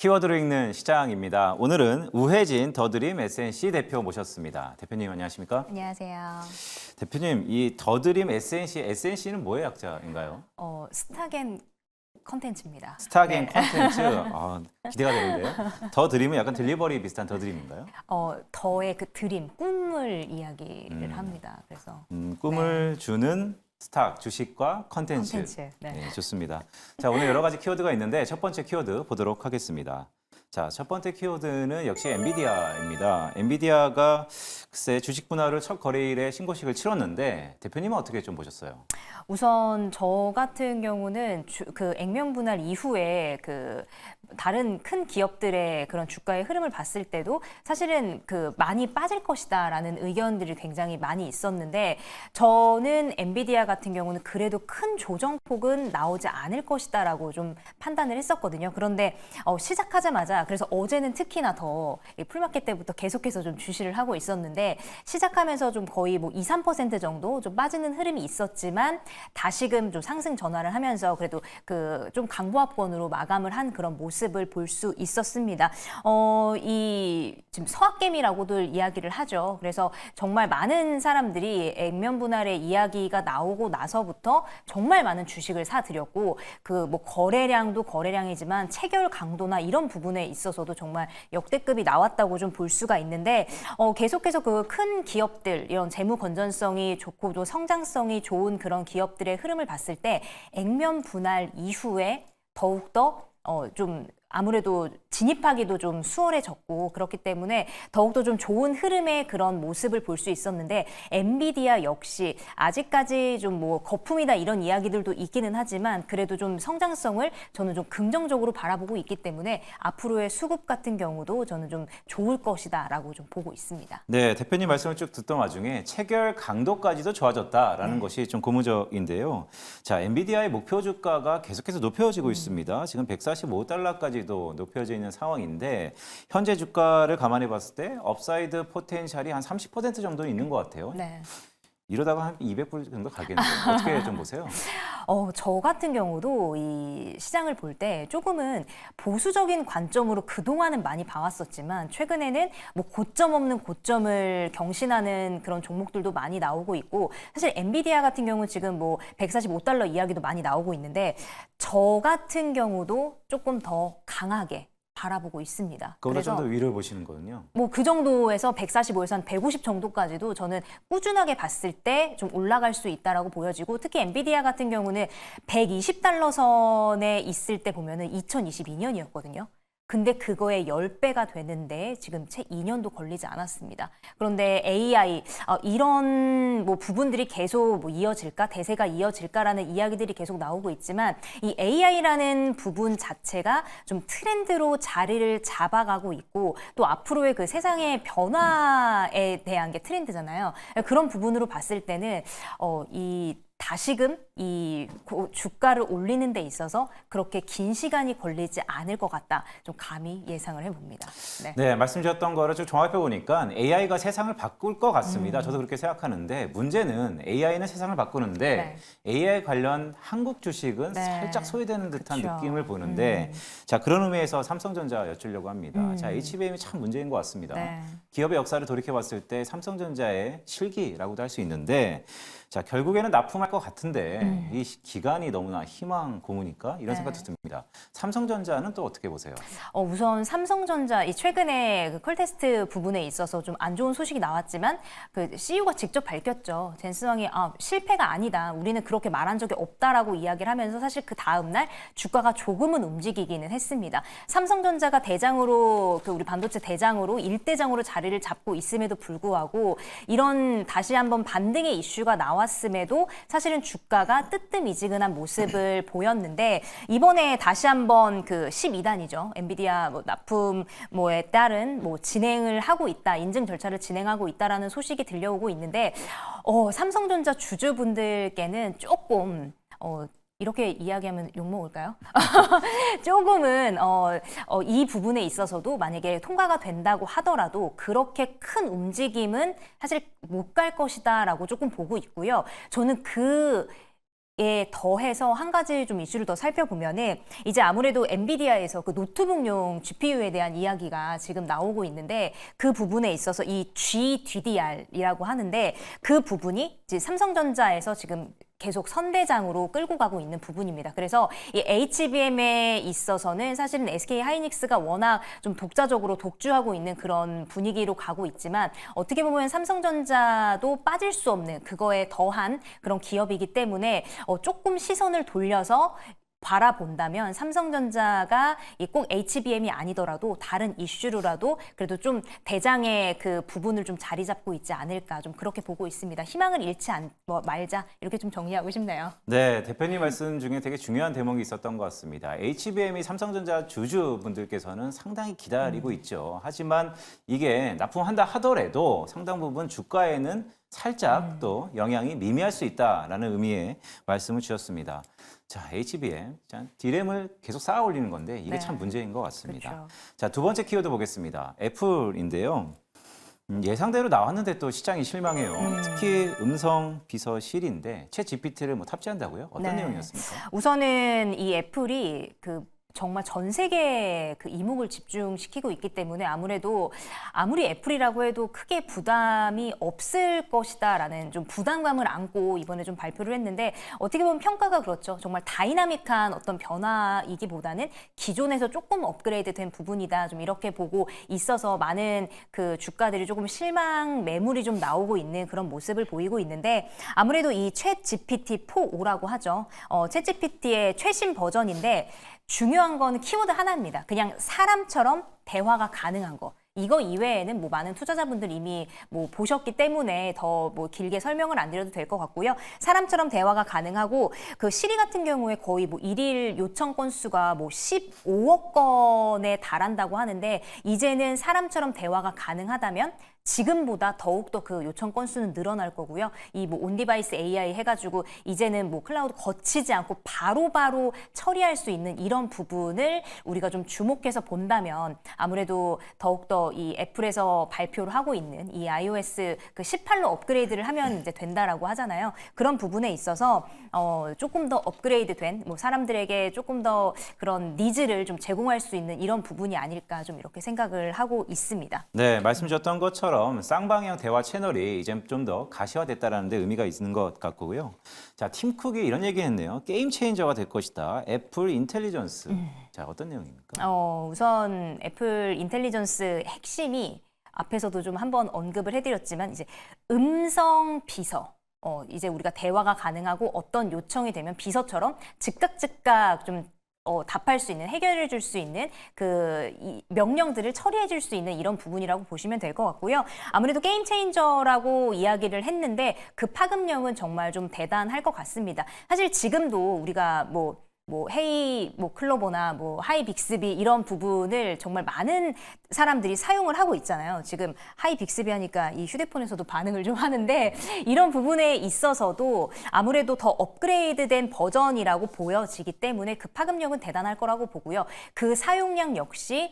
키워드를 읽는 시장입니다. 오늘은 우혜진 더드림 SNC 대표 모셨습니다. 대표님 안녕하십니까? 안녕하세요. 대표님, 이 더드림 SNC는 뭐의 약자인가요? 스타겐 컨텐츠입니다. 스타겐 네. 컨텐츠. 기대가 되는데요. 더드림은 약간 딜리버리 비슷한 더드림인가요? 더의 그 드림, 꿈을 이야기를 합니다. 그래서 꿈을 주는 스탁, 주식과 컨텐츠. 컨텐츠. 네. 네, 좋습니다. 자, 오늘 여러 가지 키워드가 있는데 첫 번째 키워드 보도록 하겠습니다. 자, 첫 번째 키워드는 역시 엔비디아입니다. 엔비디아가 글쎄 주식 분할을 첫 거래일에 신고식을 치렀는데 대표님은 어떻게 좀 보셨어요? 우선 저 같은 경우는 그 액면 분할 이후에 그 다른 큰 기업들의 그런 주가의 흐름을 봤을 때도 사실은 그 많이 빠질 것이다라는 의견들이 굉장히 많이 있었는데 저는 엔비디아 같은 경우는 그래도 큰 조정폭은 나오지 않을 것이다라고 좀 판단을 했었거든요. 그런데 시작하자마자 그래서 어제는 특히나 더 풀마켓 때부터 계속해서 좀 주시를 하고 있었는데 시작하면서 좀 거의 뭐 2, 3% 정도 좀 빠지는 흐름이 있었지만 다시금 좀 상승 전환을 하면서 그래도 그 좀 강보합권으로 마감을 한 그런 모습을 볼 수 있었습니다. 이 지금 서학개미라고들 이야기를 하죠. 그래서 정말 많은 사람들이 액면 분할의 이야기가 나오고 나서부터 정말 많은 주식을 사들였고 그 뭐 거래량도 거래량이지만 체결 강도나 이런 부분에 있어서도 정말 역대급이 나왔다고 좀 볼 수가 있는데 계속해서 그 큰 기업들 이런 재무 건전성이 좋고 또 성장성이 좋은 그런 기업들의 흐름을 봤을 때 액면 분할 이후에 더욱더 좀 아무래도 진입하기도 좀 수월해졌고 그렇기 때문에 더욱더 좀 좋은 흐름의 그런 모습을 볼 수 있었는데 엔비디아 역시 아직까지 좀 뭐 거품이다 이런 이야기들도 있기는 하지만 그래도 좀 성장성을 저는 좀 긍정적으로 바라보고 있기 때문에 앞으로의 수급 같은 경우도 저는 좀 좋을 것이다라고 좀 보고 있습니다. 네, 대표님 말씀을 쭉 듣던 와중에 체결 강도까지도 좋아졌다라는 것이 좀 고무적인데요. 자, 엔비디아의 목표 주가가 계속해서 높여지고 있습니다. 지금 145달러까지도 높여져 있는 상황인데 현재 주가를 감안해 봤을 때 업사이드 포텐셜이 한 30% 정도 있는 것 같아요. 네. 이러다가 한 200불 정도 가겠네요. 어떻게 좀 보세요? 저 같은 경우도 이 시장을 볼 때 조금은 보수적인 관점으로 그동안은 많이 봐왔었지만 최근에는 뭐 고점 없는 고점을 경신하는 그런 종목들도 많이 나오고 있고 사실 엔비디아 같은 경우는 지금 뭐 145달러 이야기도 많이 나오고 있는데 저 같은 경우도 조금 더 강하게 바라보고 있습니다. 그보다 좀 그래서 더 위를 보시는 거군요. 뭐 그 정도에서 145에서 한 150 정도까지도 저는 꾸준하게 봤을 때 좀 올라갈 수 있다라고 보여지고 특히 엔비디아 같은 경우는 120달러 선에 있을 때 보면은 2022년이었거든요. 근데 그거의 10배가 되는데 지금 채 2년도 걸리지 않았습니다. 그런데 AI 이런 뭐 부분들이 계속 뭐 이어질까, 대세가 이어질까라는 이야기들이 계속 나오고 있지만 이 AI라는 부분 자체가 좀 트렌드로 자리를 잡아가고 있고 또 앞으로의 그 세상의 변화에 대한 게 트렌드잖아요. 그런 부분으로 봤을 때는 이 다시금 이 주가를 올리는 데 있어서 그렇게 긴 시간이 걸리지 않을 것 같다. 좀 감히 예상을 해봅니다. 네. 네, 말씀 주셨던 거를 좀 종합해 보니까 AI가 세상을 바꿀 것 같습니다. 저도 그렇게 생각하는데 문제는 AI는 세상을 바꾸는데 AI 관련 한국 주식은 살짝 소외되는 듯한 그쵸. 느낌을 보는데 자, 그런 의미에서 삼성전자 여쭈려고 합니다. 자, HBM이 참 문제인 것 같습니다. 기업의 역사를 돌이켜 봤을 때 삼성전자의 실기라고도 할 수 있는데 자, 결국에는 납품할 것 같은데 이 기간이 너무나 희망 고무니까 이런 생각도 듭니다. 삼성전자는 또 어떻게 보세요? 우선 삼성전자 이 최근에 그 컬테스트 부분에 있어서 좀 안 좋은 소식이 나왔지만 그 CEO가 직접 밝혔죠. 젠슨 왕이 실패가 아니다. 우리는 그렇게 말한 적이 없다라고 이야기를 하면서 사실 그 다음 날 주가가 조금은 움직이기는 했습니다. 삼성전자가 대장으로 그 우리 반도체 대장으로 일대장으로 자리를 잡고 있음에도 불구하고 이런 다시 한번 반등의 이슈가 나왔음에도 사실은 주가가 뜨뜻미지근한 모습을 보였는데 이번에 다시 한번 그 12단이죠. 엔비디아 뭐 납품 뭐에 따른 뭐 진행을 하고 있다. 인증 절차를 진행하고 있다라는 소식이 들려오고 있는데 삼성전자 주주분들께는 조금 이렇게 이야기하면 욕먹을까요? 조금은 이 부분에 있어서도 만약에 통과가 된다고 하더라도 그렇게 큰 움직임은 사실 못 갈 것이다라고 조금 보고 있고요. 저는 그 에 더해서 한 가지 좀 이슈를 더 살펴보면은 이제 아무래도 엔비디아에서 그 노트북용 GPU에 대한 이야기가 지금 나오고 있는데 그 부분에 있어서 이 GDDR이라고 하는데 그 부분이 이제 삼성전자에서 지금 계속 선대장으로 끌고 가고 있는 부분입니다. 그래서 이 HBM에 있어서는 사실은 SK 하이닉스가 워낙 좀 독자적으로 독주하고 있는 그런 분위기로 가고 있지만 어떻게 보면 삼성전자도 빠질 수 없는 그거에 더한 그런 기업이기 때문에 조금 시선을 돌려서 바라본다면 삼성전자가 꼭 HBM이 아니더라도 다른 이슈로라도 그래도 좀 대장의 그 부분을 좀 자리 잡고 있지 않을까 좀 그렇게 보고 있습니다. 희망을 잃지 말자 이렇게 좀 정리하고 싶네요. 네, 대표님 말씀 중에 되게 중요한 대목이 있었던 것 같습니다. HBM이 삼성전자 주주분들께서는 상당히 기다리고 있죠. 하지만 이게 납품한다 하더라도 상당 부분 주가에는 살짝 또 영향이 미미할 수 있다라는 의미의 말씀을 주셨습니다. 자, HBM, D램을 계속 쌓아 올리는 건데 이게 네. 참 문제인 것 같습니다. 그렇죠. 자, 두 번째 키워드 보겠습니다. 애플인데요. 예상대로 나왔는데 또 시장이 실망해요. 특히 음성 비서실인데 챗 GPT를 뭐 탑재한다고요? 어떤 네. 내용이었습니까? 우선은 이 애플이 정말 전 세계에 그 이목을 집중시키고 있기 때문에 아무래도 아무리 애플이라고 해도 크게 부담이 없을 것이다라는 좀 부담감을 안고 이번에 좀 발표를 했는데 어떻게 보면 평가가 그렇죠. 정말 다이나믹한 어떤 변화이기보다는 기존에서 조금 업그레이드된 부분이다. 좀 이렇게 보고 있어서 많은 그 주가들이 조금 실망 매물이 좀 나오고 있는 그런 모습을 보이고 있는데 아무래도 이 챗 GPT-4O라고 하죠. 챗 GPT의 최신 버전인데 중요한 거는 키워드 하나입니다. 그냥 사람처럼 대화가 가능한 거. 이거 이외에는 뭐 많은 투자자분들 이미 뭐 보셨기 때문에 더 뭐 길게 설명을 안 드려도 될 것 같고요. 사람처럼 대화가 가능하고 그 시리 같은 경우에 거의 뭐 일일 요청 건수가 뭐 15억 건에 달한다고 하는데 이제는 사람처럼 대화가 가능하다면 지금보다 더욱더 그 요청 건수는 늘어날 거고요. 이 뭐 온디바이스 AI 해가지고 이제는 뭐 클라우드 거치지 않고 바로바로 처리할 수 있는 이런 부분을 우리가 좀 주목해서 본다면 아무래도 더욱더 이 애플에서 발표를 하고 있는 이 iOS 그 18로 업그레이드를 하면 이제 된다라고 하잖아요. 그런 부분에 있어서 조금 더 업그레이드된 뭐 사람들에게 조금 더 그런 니즈를 좀 제공할 수 있는 이런 부분이 아닐까 좀 이렇게 생각을 하고 있습니다. 네, 말씀 주셨던 것처럼 쌍방향 대화 채널이 이제 좀 더 가시화됐다라는 데 의미가 있는 것 같고요. 자, 팀 쿡이 이런 얘기했네요. 게임 체인저가 될 것이다. 애플 인텔리전스. 자, 어떤 내용입니까? 우선 애플 인텔리전스 핵심이 앞에서도 좀 한번 언급을 해드렸지만 이제 음성 비서. 이제 우리가 대화가 가능하고 어떤 요청이 되면 비서처럼 즉각 좀 답할 수 있는, 해결해 줄 수 있는 이 명령들을 처리해 줄 수 있는 이런 부분이라고 보시면 될 것 같고요. 아무래도 게임 체인저라고 이야기를 했는데 그 파급력은 정말 좀 대단할 것 같습니다. 사실 지금도 우리가 뭐 헤이 클로버나 뭐 하이 빅스비 이런 부분을 정말 많은 사람들이 사용을 하고 있잖아요. 지금 하이 빅스비 하니까 이 휴대폰에서도 반응을 좀 하는데 이런 부분에 있어서도 아무래도 더 업그레이드된 버전이라고 보여지기 때문에 그 파급력은 대단할 거라고 보고요. 그 사용량 역시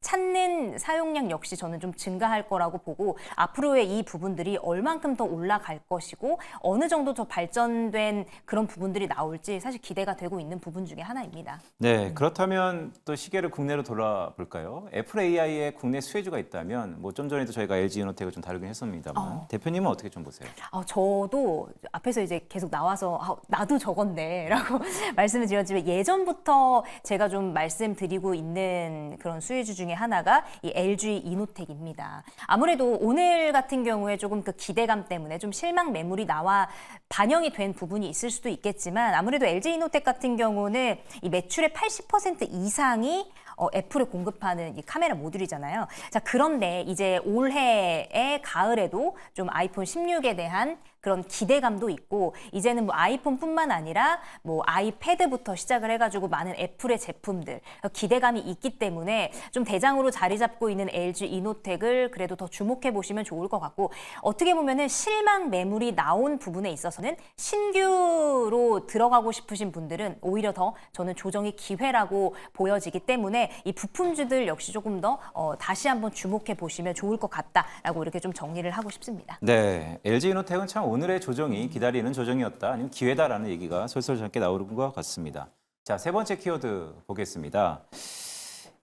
찾는 사용량 역시 저는 좀 증가할 거라고 보고 앞으로의 이 부분들이 얼만큼 더 올라갈 것이고 어느 정도 더 발전된 그런 부분들이 나올지 사실 기대가 되고 있는 부분 중에 하나입니다. 네, 그렇다면 또 시계를 국내로 돌아볼까요? 애플 AI의 국내 수혜주가 있다면 뭐 좀 전에도 저희가 LG 이노텍을 좀 다루긴 했습니다만 대표님은 어떻게 좀 보세요? 저도 앞에서 이제 계속 나와서 나도 저건데라고 말씀을 드렸지만 예전부터 제가 좀 말씀드리고 있는 그런 수혜주 중에 하나가 이 LG 이노텍입니다. 아무래도 오늘 같은 경우에 조금 그 기대감 때문에 좀 실망 매물이 나와 반영이 된 부분이 있을 수도 있겠지만 아무래도 LG 이노텍 같은 경우는 이 매출의 80% 이상이 애플에 공급하는 이 카메라 모듈이잖아요. 자, 그런데 이제 올해의 가을에도 좀 아이폰 16에 대한 그런 기대감도 있고 이제는 뭐 아이폰뿐만 아니라 뭐 아이패드부터 시작을 해가지고 많은 애플의 제품들 기대감이 있기 때문에 좀 대장으로 자리 잡고 있는 LG 이노텍을 그래도 더 주목해 보시면 좋을 것 같고 어떻게 보면은 실망 매물이 나온 부분에 있어서는 신규로 들어가고 싶으신 분들은 오히려 더 저는 조정의 기회라고 보여지기 때문에 이 부품주들 역시 조금 더 다시 한번 주목해 보시면 좋을 것 같다라고 이렇게 좀 정리를 하고 싶습니다. 네, LG이노텍은 참 오늘의 조정이 기다리는 조정이었다, 아니면 기회다라는 얘기가 솔솔찮게 나오는 것 같습니다. 자, 세 번째 키워드 보겠습니다.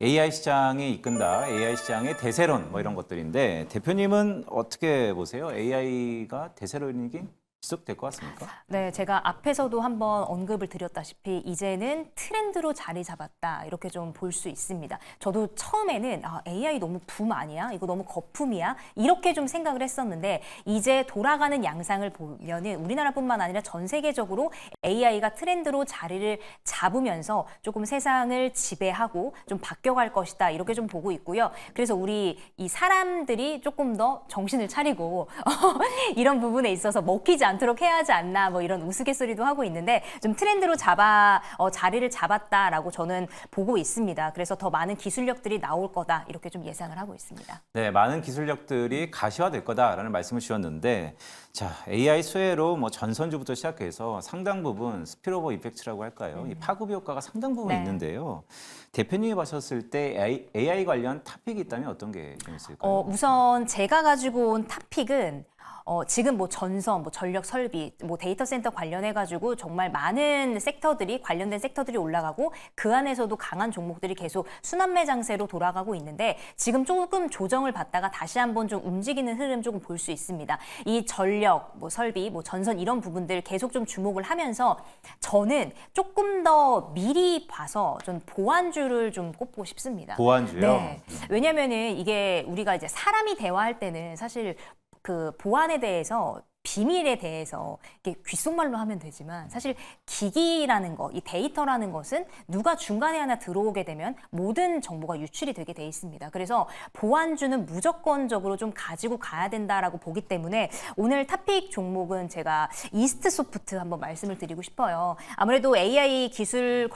AI 시장이 이끈다, AI 시장의 대세론 뭐 이런 것들인데 대표님은 어떻게 보세요? AI가 대세론이긴 지속될 것 같습니까? 네, 제가 앞에서도 한번 언급을 드렸다시피 이제는 트렌드로 자리 잡았다 이렇게 좀 볼 수 있습니다. 저도 처음에는 AI 너무 붐 아니야? 이거 너무 거품이야? 이렇게 좀 생각을 했었는데 이제 돌아가는 양상을 보면은 우리나라뿐만 아니라 전 세계적으로 AI가 트렌드로 자리를 잡으면서 조금 세상을 지배하고 좀 바뀌어갈 것이다 이렇게 좀 보고 있고요. 그래서 우리 이 사람들이 조금 더 정신을 차리고 이런 부분에 있어서 먹히지 않도록 해야 하지 않나 뭐 이런 우스갯소리도 하고 있는데 좀 트렌드로 자리를 잡았다라고 저는 보고 있습니다. 그래서 더 많은 기술력들이 나올 거다 이렇게 좀 예상을 하고 있습니다. 네, 많은 기술력들이 가시화될 거다라는 말씀을 주셨는데, 자, AI 수혜로 뭐 전선주부터 시작해서 상당 부분 스피일오버 이펙트라고 할까요? 이 파급 효과가 상당 부분 네. 있는데요. 대표님이 보셨을 때 AI 관련 탑픽이 있다면 어떤 게 좀 있을까요? 우선 제가 가지고 온 탑픽은 지금 뭐 전선, 뭐 전력 설비, 뭐 데이터 센터 관련해 가지고 정말 많은 섹터들이 관련된 섹터들이 올라가고 그 안에서도 강한 종목들이 계속 순환매 장세로 돌아가고 있는데 지금 조금 조정을 받다가 다시 한번 좀 움직이는 흐름 조금 볼 수 있습니다. 이 전력, 뭐 설비, 뭐 전선 이런 부분들 계속 좀 주목을 하면서 저는 조금 더 미리 봐서 좀 보완주를 좀 꼽고 싶습니다. 보완주요? 네. 왜냐면은 이게 우리가 이제 사람이 대화할 때는 사실 그 보안에 대해서 비밀에 대해서 이렇게 귓속말로 하면 되지만 사실 기기라는 거, 이 데이터라는 것은 누가 중간에 하나 들어오게 되면 모든 정보가 유출이 되게 돼 있습니다. 그래서 보안주는 무조건적으로 좀 가지고 가야 된다라고 보기 때문에 오늘 탑픽 종목은 제가 이스트 소프트 한번 말씀을 드리고 싶어요. 아무래도 AI 기술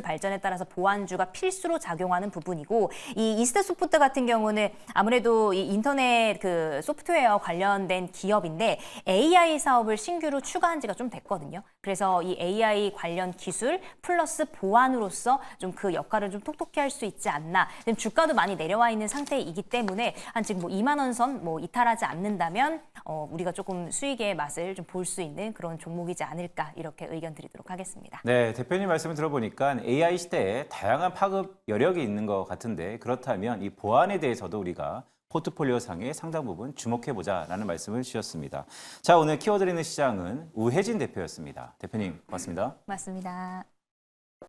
발전에 따라서 보안주가 필수로 작용하는 부분이고 이 이스트 소프트 같은 경우는 아무래도 이 인터넷 그 소프트웨어 관련된 기업인데 AI 사업을 신규로 추가한 지가 좀 됐거든요. 그래서 이 AI 관련 기술 플러스 보안으로서 좀 그 역할을 좀 톡톡히 할 수 있지 않나. 지금 주가도 많이 내려와 있는 상태이기 때문에 한 지금 뭐 2만 원 선 뭐 이탈하지 않는다면 우리가 조금 수익의 맛을 좀 볼 수 있는 그런 종목이지 않을까 이렇게 의견 드리도록 하겠습니다. 네, 대표님 말씀을 들어보니까 AI 시대에 다양한 파급 여력이 있는 것 같은데, 그렇다면 이 보안에 대해서도 우리가 포트폴리오 상의 상당 부분 주목해보자라는 말씀을 주셨습니다. 자, 오늘 키워드리는 시장은 우혜진 대표였습니다. 대표님, 고맙습니다. 맞습니다.